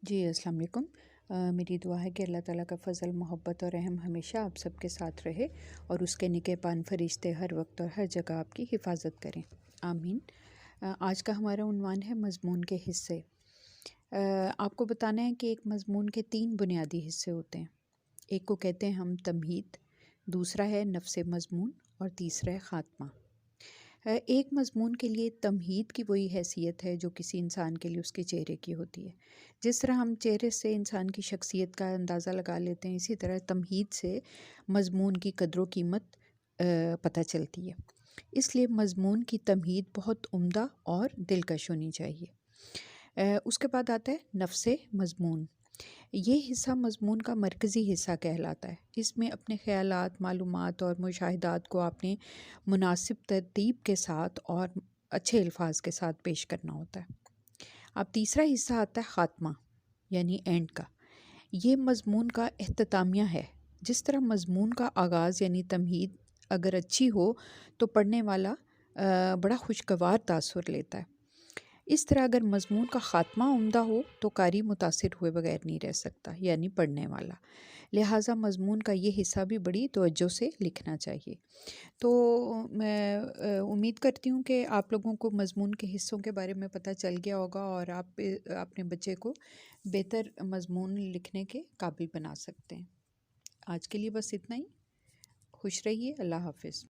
جی السلام علیکم۔ میری دعا ہے کہ اللہ تعالیٰ کا فضل، محبت اور رحم ہمیشہ آپ سب کے ساتھ رہے اور اس کے نگہبان فرشتے ہر وقت اور ہر جگہ آپ کی حفاظت کریں، آمین۔ آج کا ہمارا عنوان ہے مضمون کے حصے۔ آپ کو بتانا ہے کہ ایک مضمون کے 3 بنیادی حصے ہوتے ہیں۔ ایک کو کہتے ہیں ہم تمہید، دوسرا ہے نفس مضمون اور تیسرا ہے خاتمہ۔ ایک مضمون کے لیے تمہید کی وہی حیثیت ہے جو کسی انسان کے لیے اس کے چہرے کی ہوتی ہے۔ جس طرح ہم چہرے سے انسان کی شخصیت کا اندازہ لگا لیتے ہیں، اسی طرح تمہید سے مضمون کی قدر و قیمت پتہ چلتی ہے۔ اس لیے مضمون کی تمہید بہت عمدہ اور دلکش ہونی چاہیے۔ اس کے بعد آتا ہے نفس مضمون۔ یہ حصہ مضمون کا مرکزی حصہ کہلاتا ہے۔ اس میں اپنے خیالات، معلومات اور مشاہدات کو آپ نے مناسب ترتیب کے ساتھ اور اچھے الفاظ کے ساتھ پیش کرنا ہوتا ہے۔ اب تیسرا حصہ آتا ہے خاتمہ، یعنی اینڈ کا۔ یہ مضمون کا اختتامیہ ہے۔ جس طرح مضمون کا آغاز یعنی تمہید اگر اچھی ہو تو پڑھنے والا بڑا خوشگوار تاثر لیتا ہے، اس طرح اگر مضمون کا خاتمہ عمدہ ہو تو قاری متاثر ہوئے بغیر نہیں رہ سکتا، یعنی پڑھنے والا۔ لہٰذا مضمون کا یہ حصہ بھی بڑی توجہ سے لکھنا چاہیے۔ تو میں امید کرتی ہوں کہ آپ لوگوں کو مضمون کے حصوں کے بارے میں پتہ چل گیا ہوگا اور آپ اپنے بچے کو بہتر مضمون لکھنے کے قابل بنا سکتے ہیں۔ آج کے لیے بس اتنا ہی۔ خوش رہیے، اللہ حافظ۔